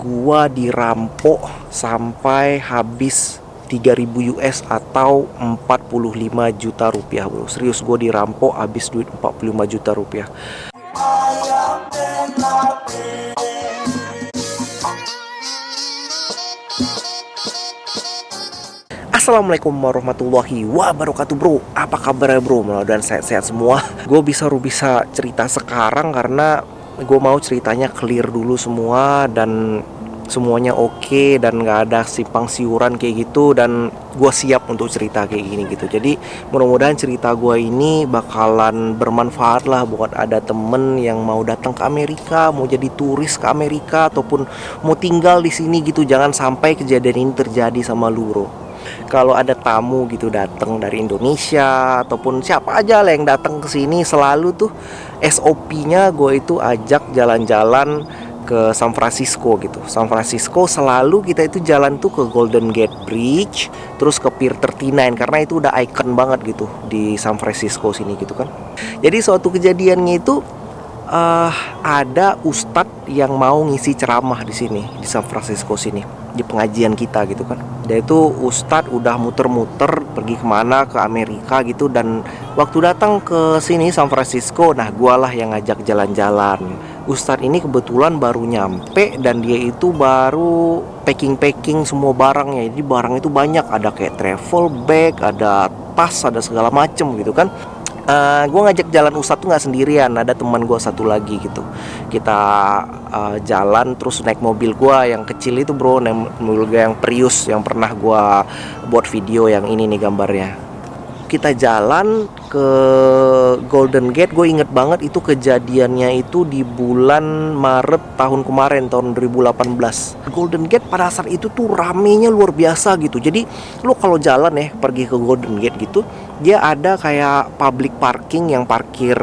gua dirampok sampai habis 3.000 US atau 45 juta rupiah, bro. Serius, gua dirampok habis duit 45 juta rupiah. Assalamualaikum warahmatullahi wabarakatuh, bro. Apa kabar, bro? Mudah-mudahan sehat-sehat semua. Gue bisa cerita sekarang karena gue mau ceritanya clear dulu semua dan semuanya oke dan nggak ada simpang siuran kayak gitu, dan gue siap untuk cerita kayak gini gitu. Jadi mudah-mudahan cerita gue ini bakalan bermanfaat lah buat ada temen yang mau datang ke Amerika, mau jadi turis ke Amerika ataupun mau tinggal di sini gitu. Jangan sampai kejadian ini terjadi sama lu, bro. Kalau ada tamu gitu datang dari Indonesia ataupun siapa aja lah yang datang ke sini, selalu tuh SOP-nya gue itu ajak jalan-jalan ke San Francisco gitu. San Francisco selalu kita itu jalan tuh ke Golden Gate Bridge, terus ke Pier 39 karena itu udah icon banget gitu di San Francisco sini gitu kan. Jadi suatu kejadiannya itu ada ustadz yang mau ngisi ceramah di sini di San Francisco sini di pengajian kita gitu kan. Dia itu ustadz udah muter-muter pergi kemana ke Amerika gitu, dan waktu datang ke sini San Francisco, nah gualah yang ngajak jalan-jalan. Ustadz ini kebetulan baru nyampe dan dia itu baru packing semua barangnya. Jadi barang itu banyak, ada kayak travel bag, ada tas, ada segala macem gitu kan. Gue ngajak jalan ustadz tuh nggak sendirian, ada teman gue satu lagi gitu. Kita jalan terus naik mobil gue yang kecil itu, bro, naik mobil gue yang Prius yang pernah gue buat video yang ini nih gambarnya. Kita jalan ke Golden Gate. Gue inget banget itu kejadiannya itu di bulan Maret tahun kemarin, tahun 2018. Golden Gate pada saat itu tuh ramenya luar biasa gitu. Jadi lo kalau jalan ya pergi ke Golden Gate gitu, dia ada kayak public parking yang parkir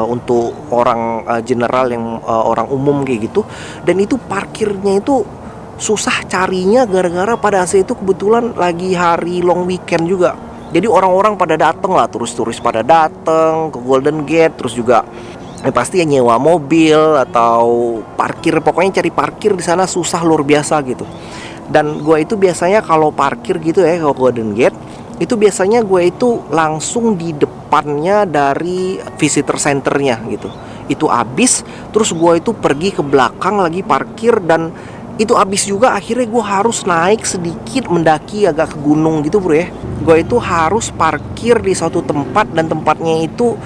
untuk orang general, yang orang umum kayak gitu. Dan itu parkirnya itu susah carinya gara-gara pada saat itu kebetulan lagi hari long weekend juga. Jadi orang-orang pada dateng lah, turis-turis pada dateng ke Golden Gate. Terus juga pasti ya nyewa mobil atau parkir, pokoknya cari parkir di sana susah luar biasa gitu. Dan gue itu biasanya kalau parkir gitu ya ke Golden Gate, itu biasanya gue itu langsung di depannya dari visitor centernya gitu. Itu habis, terus gue itu pergi ke belakang lagi parkir, dan itu habis juga. Akhirnya gue harus naik sedikit, mendaki agak ke gunung gitu, bro ya. Gue itu harus parkir di suatu tempat, dan tempatnya itu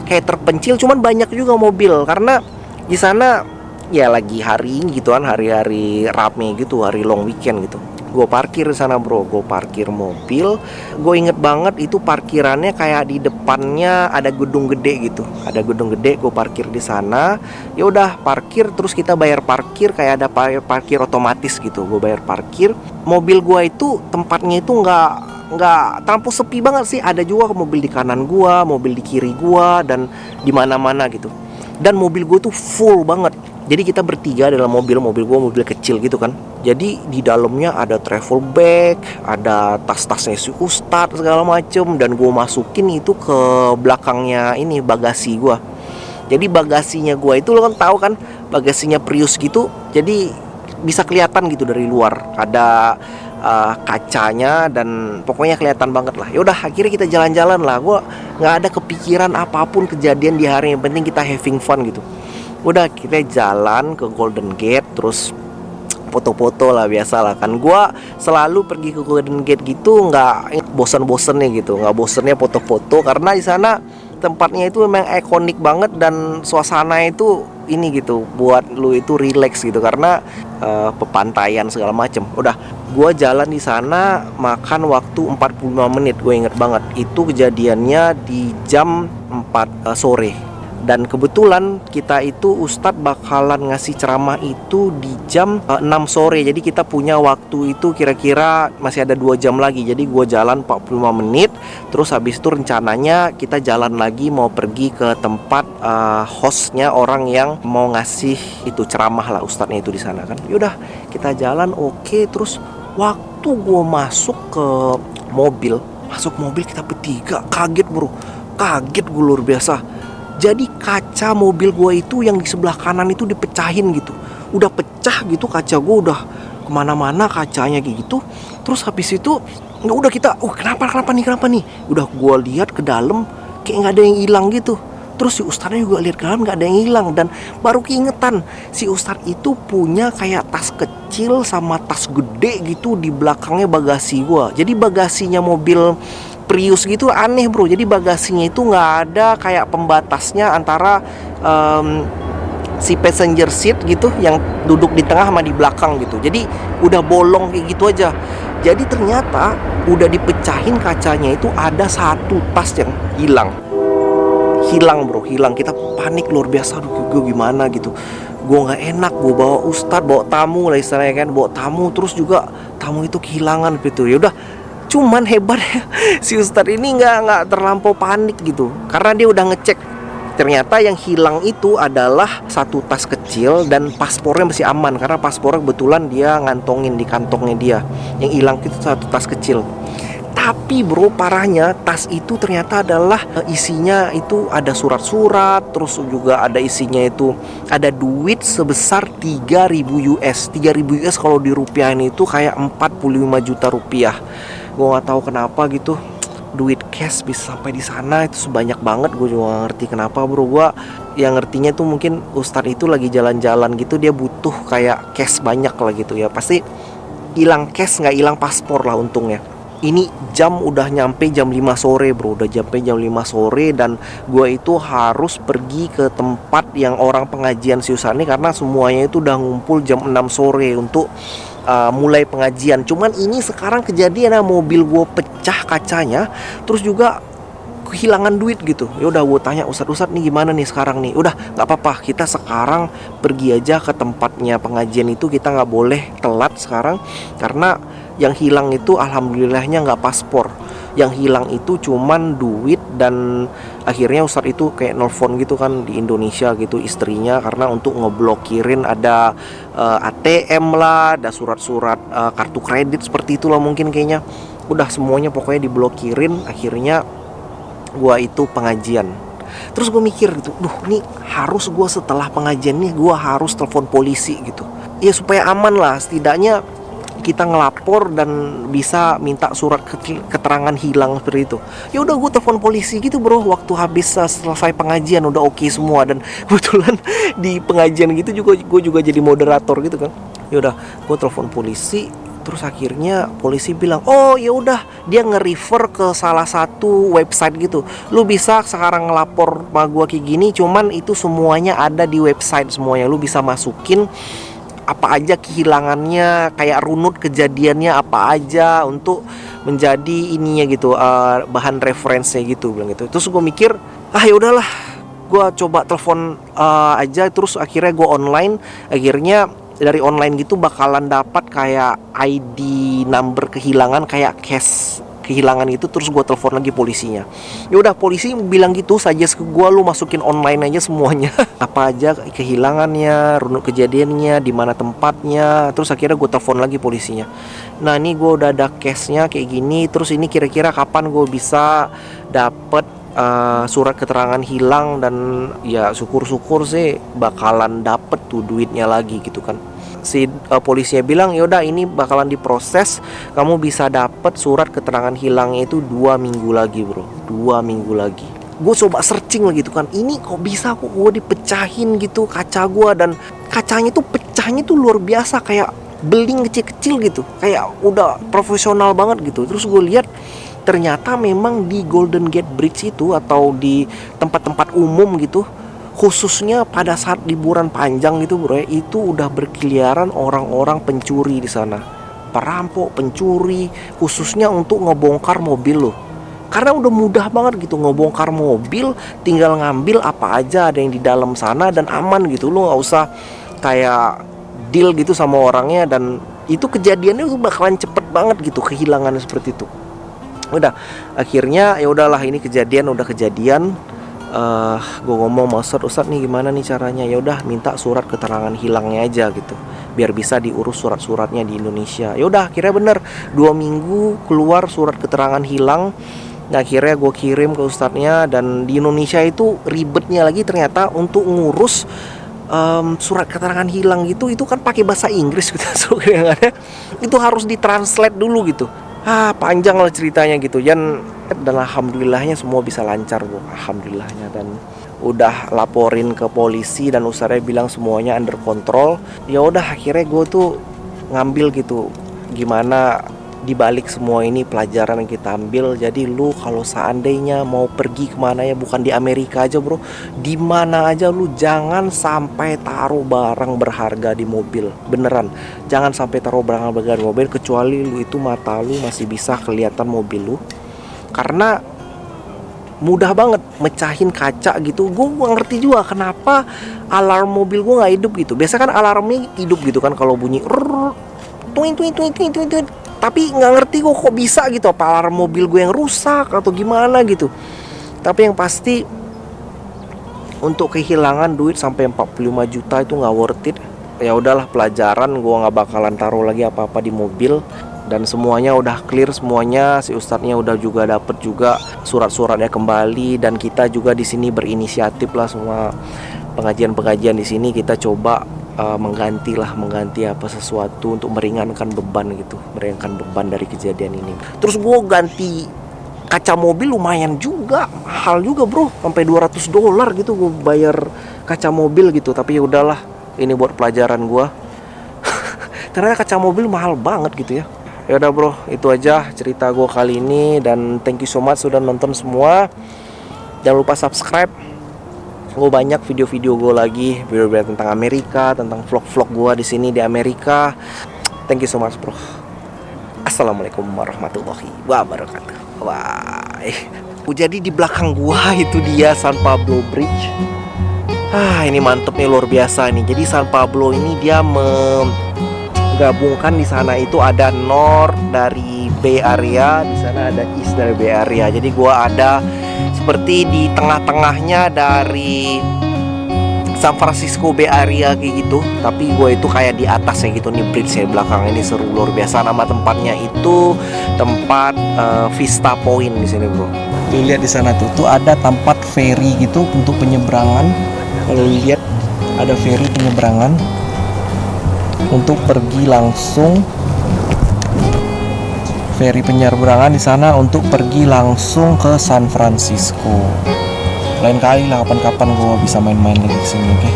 kayak terpencil, cuman banyak juga mobil karena di sana ya lagi hari gitu kan, hari-hari rame gitu, hari long weekend gitu. Gue parkir di sana, bro. Gue parkir mobil. Gue inget banget itu parkirannya kayak di depannya ada gedung gede gitu. Ada gedung gede, gue parkir di sana. Ya udah parkir, terus kita bayar parkir kayak ada parkir otomatis gitu. Gue bayar parkir. Mobil gue itu tempatnya itu nggak terlampau sepi banget sih. Ada juga mobil di kanan gue, mobil di kiri gue, dan di mana-mana gitu. Dan mobil gue tuh full banget. Jadi kita bertiga dalam mobil gue mobil kecil gitu kan. Jadi di dalamnya ada travel bag, ada tas-tasnya si ustadz segala macem, dan gue masukin itu ke belakangnya ini bagasi gue. Jadi bagasinya gue itu lo kan tahu kan, bagasinya Prius gitu. Jadi bisa kelihatan gitu dari luar. Ada kacanya dan pokoknya kelihatan banget lah. Ya udah akhirnya kita jalan-jalan lah. Gue nggak ada kepikiran apapun kejadian di hari, yang penting kita having fun gitu. Udah kita jalan ke Golden Gate, terus foto-foto lah, biasa lah kan. Gue selalu pergi ke Golden Gate gitu nggak bosan-bosannya gitu, nggak bosannya foto-foto, karena di sana tempatnya itu memang ikonik banget dan suasana itu ini gitu buat lu itu relax gitu karena pepantaian segala macem. Udah gue jalan di sana, makan waktu 45 menit. Gue inget banget itu kejadiannya di jam 4 sore. Dan kebetulan kita itu ustadz bakalan ngasih ceramah itu di jam 6 sore. Jadi kita punya waktu itu kira-kira masih ada 2 jam lagi. Jadi gue jalan 45 menit. Terus habis itu rencananya kita jalan lagi mau pergi ke tempat hostnya, orang yang mau ngasih itu ceramah lah, ustadznya itu di sana kan. Yaudah kita jalan oke. Terus waktu gue masuk mobil kita bertiga, kaget, bro. Kaget gue luar biasa. Jadi kaca mobil gue itu yang di sebelah kanan itu dipecahin gitu. udah pecah gitu, kaca gue udah kemana-mana kacanya kayak gitu. Terus habis itu ya udah kita, kenapa nih, udah gue lihat ke dalam kayak nggak ada yang hilang gitu. Terus si ustadznya juga lihat ke dalam nggak ada yang hilang, dan baru keingetan si ustadz itu punya kayak tas kecil sama tas gede gitu di belakangnya bagasi gua. Jadi bagasinya mobil Prius gitu aneh bro. Jadi bagasinya itu nggak ada kayak pembatasnya antara si passenger seat gitu yang duduk di tengah sama di belakang gitu. Jadi udah bolong kayak gitu aja. Jadi ternyata udah dipecahin kacanya itu ada satu tas yang hilang bro, kita panik luar biasa. Aduh gue gimana gitu, gue nggak enak, gue bawa ustadz, bawa tamu lah istilahnya kan, bawa tamu, terus juga tamu itu kehilangan gitu. Ya udah, cuman hebatnya si ustadz ini nggak terlampau panik gitu, karena dia udah ngecek. Ternyata yang hilang itu adalah satu tas kecil dan paspornya masih aman, karena paspornya kebetulan dia ngantongin di kantongnya dia. Yang hilang itu satu tas kecil. Tapi bro, parahnya tas itu ternyata adalah isinya itu ada surat-surat, terus juga ada isinya itu ada duit sebesar 3.000 US. 3.000 US kalau dirupiahin itu kayak 45 juta rupiah. Gue nggak tahu kenapa gitu, duit cash bisa sampai di sana itu sebanyak banget. Gue juga gak ngerti kenapa bro. Gue yang ngertinya tuh mungkin ustadz itu lagi jalan-jalan gitu, dia butuh kayak cash banyak lah gitu ya. Pasti hilang cash, nggak hilang paspor lah untungnya. Ini jam udah nyampe jam 5 sore bro, udah nyampe jam 5 sore, dan gue itu harus pergi ke tempat yang orang pengajian si Ustadz ini, karena semuanya itu udah ngumpul jam 6 sore untuk mulai pengajian. Cuman ini sekarang kejadian mobil gue pecah kacanya, terus juga kehilangan duit gitu. Ya udah gue tanya ustadz nih gimana nih sekarang nih. Udah nggak apa-apa, kita sekarang pergi aja ke tempatnya pengajian itu, kita nggak boleh telat sekarang, karena yang hilang itu alhamdulillahnya nggak paspor. Yang hilang itu cuman duit, dan akhirnya ustadz itu kayak nelfon gitu kan di Indonesia gitu istrinya, karena untuk ngeblokirin ada ATM lah, ada surat-surat kartu kredit seperti itulah mungkin kayaknya. Udah semuanya pokoknya diblokirin. Akhirnya gua itu pengajian. Terus gue mikir gitu, nih harus gue setelah pengajian nih gue harus telepon polisi gitu. Ya supaya aman lah, setidaknya kita ngelapor dan bisa minta surat keterangan hilang seperti itu. Ya udah gue telepon polisi gitu bro, waktu habis selesai pengajian udah oke semua, dan kebetulan di pengajian gitu juga gue juga jadi moderator gitu kan. Ya udah gue telepon polisi. Terus akhirnya polisi bilang, oh ya udah, dia nge-refer ke salah satu website gitu. Lu bisa sekarang ngelapor sama gua kayak gini, cuman itu semuanya ada di website semuanya. Lu bisa masukin apa aja kehilangannya, kayak runut kejadiannya apa aja untuk menjadi ininya gitu, bahan referensinya gitu, bilang gitu. Terus gua mikir, ya udahlah, gua coba telepon aja. Terus akhirnya gua online. Akhirnya dari online gitu bakalan dapat kayak ID number kehilangan, kayak cash kehilangan gitu. Terus gue telepon lagi polisinya. Ya udah, polisi bilang gitu saja ke gue, lu masukin online aja semuanya apa aja kehilangannya, runut kejadiannya, di mana tempatnya. Terus akhirnya gue telepon lagi polisinya. Nah ini gue udah ada cashnya kayak gini. Terus ini kira-kira kapan gue bisa dapet surat keterangan hilang, dan ya syukur-syukur sih bakalan dapet tuh duitnya lagi gitu kan. Si polisinya bilang ya udah ini bakalan diproses, kamu bisa dapet surat keterangan hilangnya itu 2 minggu lagi bro, 2 minggu lagi. Gue coba searching lah gitu kan, ini kok bisa kok gue dipecahin gitu kaca gue, dan kacanya tuh pecahnya tuh luar biasa, kayak beling kecil-kecil gitu, kayak udah profesional banget gitu. Terus gue lihat ternyata memang di Golden Gate Bridge itu, atau di tempat-tempat umum gitu, khususnya pada saat liburan panjang gitu bro, itu udah berkeliaran orang-orang pencuri di sana, perampok, pencuri, khususnya untuk ngebongkar mobil lo. Karena udah mudah banget gitu ngebongkar mobil, tinggal ngambil apa aja ada yang di dalam sana dan aman gitu. Lo nggak usah kayak deal gitu sama orangnya, dan itu kejadiannya tuh bakalan cepet banget gitu kehilangannya seperti itu. Udah akhirnya ya udahlah, ini kejadian udah kejadian. Gue ngomong sama Ustadz nih gimana nih caranya. Ya udah minta surat keterangan hilangnya aja gitu, biar bisa diurus surat-suratnya di Indonesia. Ya udah akhirnya bener 2 minggu keluar surat keterangan hilang. Nah akhirnya gue kirim ke ustadznya, dan di Indonesia itu ribetnya lagi ternyata untuk ngurus surat keterangan hilang gitu, itu kan pakai bahasa Inggris gitu. Itu harus ditranslate dulu gitu. Panjang lah ceritanya gitu. Dan alhamdulillahnya semua bisa lancar, bro. Alhamdulillahnya. Dan udah laporin ke polisi dan ustadznya bilang semuanya under control. Ya udah, akhirnya gue tuh ngambil gitu, gimana dibalik semua ini pelajaran yang kita ambil. Jadi lu kalau seandainya mau pergi kemana ya, bukan di Amerika aja bro, di mana aja lu jangan sampai taruh barang berharga di mobil. Beneran, jangan sampai taruh barang berharga di mobil, kecuali lu itu mata lu masih bisa kelihatan mobil lu. Karena mudah banget mecahin kaca gitu. Gue gak ngerti juga kenapa alarm mobil gue gak hidup gitu. Biasa kan alarmnya hidup gitu kan kalau bunyi tuing. Tapi nggak ngerti kok bisa gitu, apa alarm mobil gue yang rusak atau gimana gitu. Tapi yang pasti untuk kehilangan duit sampai 45 juta itu nggak worth it. Ya udahlah, pelajaran, gue nggak bakalan taruh lagi apa-apa di mobil. Dan semuanya udah clear semuanya, si ustadznya udah juga dapet juga surat-suratnya kembali. Dan kita juga di sini berinisiatif lah, semua pengajian-pengajian di sini kita coba mengganti apa sesuatu untuk meringankan beban gitu, meringankan beban dari kejadian ini. Terus gue ganti kaca mobil lumayan juga, mahal juga bro, sampai $200 gitu gue bayar kaca mobil gitu. Tapi ya udahlah, ini buat pelajaran gue. Ternyata kaca mobil mahal banget gitu ya. Ya udah bro, itu aja cerita gue kali ini, dan thank you so much sudah nonton semua. Jangan lupa subscribe. Gue banyak video-video gue lagi, video-video tentang Amerika, tentang vlog-vlog gue di sini di Amerika. Thank you so much bro. Assalamualaikum warahmatullahi wabarakatuh. Bye. Jadi di belakang gue itu dia San Pablo Bridge. Ini mantep nih, luar biasa nih. Jadi San Pablo ini dia menggabungkan, di sana itu ada North dari Bay Area, di sana ada East dari Bay Area. Jadi gue ada seperti di tengah-tengahnya dari San Francisco Bay Area kayak gitu. Tapi gue itu kayak di atasnya gitu nih, bridge ya belakang ini, seru luar biasa. Nama tempatnya itu tempat Vista Point di sini bro. Tuh lihat di sana tuh ada tempat ferry gitu untuk penyeberangan. Kalau lihat ada ferry penyeberangan untuk pergi langsung, ferry penyeberangan di sana untuk pergi langsung ke San Francisco. Lain kali lah, kapan-kapan gue bisa main-main lagi ke sini, oke?